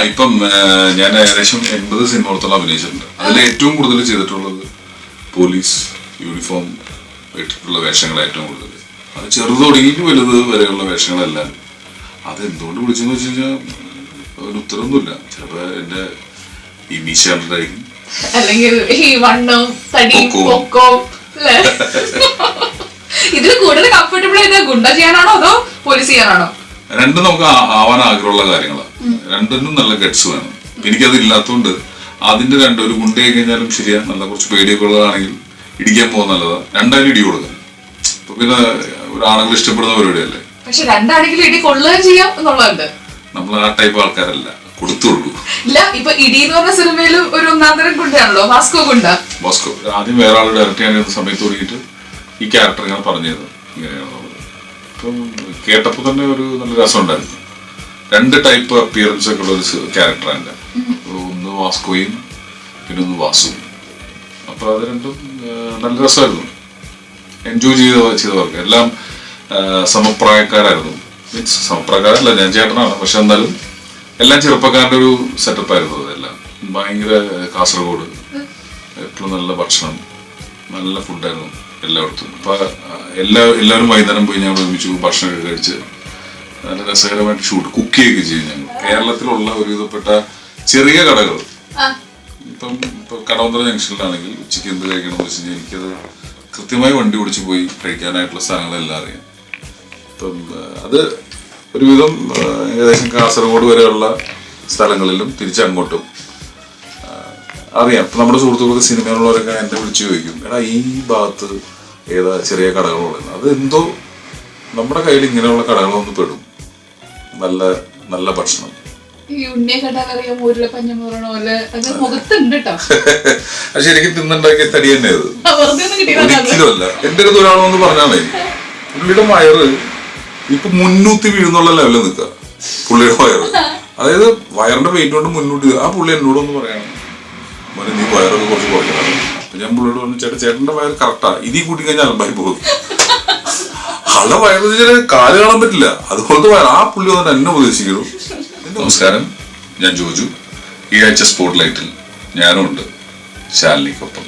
ഇപ്പം ഞാൻ ഏകദേശം 80 സിനിമകളോളം അഭിനയിച്ചിട്ടുണ്ട്. അതിൽ ഏറ്റവും കൂടുതൽ ചെയ്തിട്ടുള്ളത് പോലീസ് യൂണിഫോം ഇട്ടിട്ടുള്ള വേഷങ്ങളാണ് ഏറ്റവും കൂടുതൽ. അത് ചെറുതൊടിയിൽ വലുത് വരെയുള്ള വേഷങ്ങളെല്ലാം. അത് എന്തുകൊണ്ട് വിളിച്ചെന്ന് വെച്ച് കഴിഞ്ഞാൽ ഒരു ഉത്തരവൊന്നുമില്ല. ചിലപ്പോ എന്റെ ഈ മീശാണ്ടായിരിക്കും, അല്ലെങ്കിൽ ഈ വണ്ണവും തടിയും പൊക്കവും. ഇതിൽ കൂടുതൽ കംഫർട്ടബിൾ ആയത് ഗുണ്ട ചെയ്യാനാണോ അതോ പോലീസ് ചെയ്യാനാണോ? രണ്ടും നമുക്ക് ആവാൻ ആഗ്രഹമുള്ള കാര്യങ്ങളാണ്. രണ്ടിനും നല്ല ഗട്സ് വേണം. എനിക്കത് ഇല്ലാത്തതുകൊണ്ട് അതിന്റെ ഒരു ഗുണ്ടയായി കഴിഞ്ഞാലും ശരിയാ, നല്ല കുറച്ച് പേടിയൊക്കെ ഉള്ളതാണെങ്കിൽ ഇടിക്കാൻ പോകുന്ന നല്ലതാ. രണ്ടായാലും ഇടി കൊടുക്കാം. അപ്പൊ പിന്നെ ഒരാണെങ്കിൽ ഇഷ്ടപ്പെടുന്ന പരിപാടിയല്ലേ. പക്ഷെ രണ്ടാണെങ്കിലും ഇടി കൊള്ളുകയും ചെയ്യാം എന്നുള്ളതുണ്ട്. നമ്മൾ ആ ടൈപ്പ് ആൾക്കാരല്ല, കൊടുത്തുള്ളൂ. ഇല്ല, ഇപ്പൊ ഇടി എന്ന് പറഞ്ഞ സിനിമയിൽ ഒരു ഒന്നാന്തരം ഗുണ്ടയാണല്ലോ വാസ്കോ ഗുണ്ട. വാസ്കോ ആദ്യം വേറെ ആൾ ഡയറക്റ്റ് ചെയ്യാൻ സമയത്ത് തുടങ്ങിയിട്ട് ഈ ക്യാരക്ടർ ഇങ്ങനെ പറഞ്ഞത് ഇങ്ങനെയാണുള്ളത്. ഇപ്പം കേട്ടപ്പോൾ തന്നെ ഒരു നല്ല രസമുണ്ടായിരുന്നു. 2 ടൈപ്പ് അപ്പിയറൻസ് ഒക്കെ ഉള്ള ഒരു ക്യാരക്ടറാണ്. ഒന്ന് വാസ്കോയും പിന്നെ ഒന്ന് വാസുവും. അപ്പൊ അത് രണ്ടും നല്ല രസമായിരുന്നു. എൻജോയ് ചെയ്തവർക്ക് എല്ലാം സമപ്രായക്കാരായിരുന്നു. മീൻസ് സമപ്രായക്കാരല്ല, ഞാൻ ചേട്ടനാണ്, പക്ഷെ എന്നാലും എല്ലാം ചെറുപ്പക്കാരുടെ ഒരു സെറ്റപ്പായിരുന്നു. അതെല്ലാം ഭയങ്കര കാസർഗോഡ്, എപ്പോഴും നല്ല ഭക്ഷണം, നല്ല ഫുഡായിരുന്നു എല്ലായിടത്തും. അപ്പൊ എല്ലാവരും വൈകുന്നേരം പോയി ഞങ്ങൾ ഒരുമിച്ച് ഭക്ഷണമൊക്കെ കഴിച്ച് നല്ല രസകരമായിട്ട് കുക്ക് ചെയ്യുകയൊക്കെ ചെയ്യും. ഞങ്ങൾ കേരളത്തിലുള്ള ഒരുവിധപ്പെട്ട ചെറിയ കടകൾ, ഇപ്പൊ കടവന്തറ ജംഗ്ഷനിലാണെങ്കിൽ ഉച്ചയ്ക്ക് എന്ത് കഴിക്കണം എന്ന് വെച്ച് കഴിഞ്ഞാൽ എനിക്കത് കൃത്യമായി വണ്ടി ഓടിച്ച് പോയി കഴിക്കാനായിട്ടുള്ള സ്ഥലങ്ങളെല്ലാം അറിയാം. ഇപ്പം അത് ഒരുവിധം ഏകദേശം കാസർഗോഡ് വരെയുള്ള സ്ഥലങ്ങളിലും തിരിച്ചങ്ങോട്ടും അറിയാം. ഇപ്പൊ നമ്മുടെ സുഹൃത്തുക്കൾക്ക് സിനിമയിലുള്ളവരൊക്കെ എന്നെ വിളിച്ചു ചോദിക്കും, എടാ ഈ ഭാഗത്ത് ഏതാ ചെറിയ കടകളുള്ളത്? അത് എന്തോ നമ്മുടെ കയ്യിൽ ഇങ്ങനെയുള്ള കടകളൊന്നും പെടും. നല്ല നല്ല ഭക്ഷണം. ശരിക്കും തിന്നുണ്ടാക്കിയ തടി തന്നെ അത്, ഒരിക്കലും അല്ല. എന്റെ അടുത്ത് ഒരാളെന്ന് പറഞ്ഞാലേ പുള്ളിയുടെ വയറ് ഇപ്പൊ മുന്നൂത്തി വീഴുന്നുള്ള ലെവലിൽ നിൽക്കുക. പുള്ളിയുടെ വയറ്, അതായത് വയറിന്റെ വെയിറ്റ് കൊണ്ട് മുന്നൂറ്റി. ആ പുള്ളി എന്നോടൊന്ന് പറയണം, മോനെ നീ വയറൊക്കെ കുറച്ച് കുറയ്ക്കണം. അപ്പൊ ഞാൻ പുള്ളിയോട് പറഞ്ഞു, ചേട്ടന്റെ വയറ് കറക്റ്റാ, ഇതീ കൂട്ടി കഴിഞ്ഞാൽ അലമ്പായി പോകും. ആളുടെ വയറ് കാല് കാണാൻ പറ്റില്ല, അതുപോലത്തെ വയറ്. ആ പുള്ളി വന്നിട്ട് എന്നെ ഉപദേശിക്കുന്നു. നമസ്കാരം, ഞാൻ ജോജു. ഈ ആഴ്ച സ്പോട്ട് ലൈറ്റിൽ ഞാനും ഉണ്ട് ശാലിനിക്കൊപ്പം.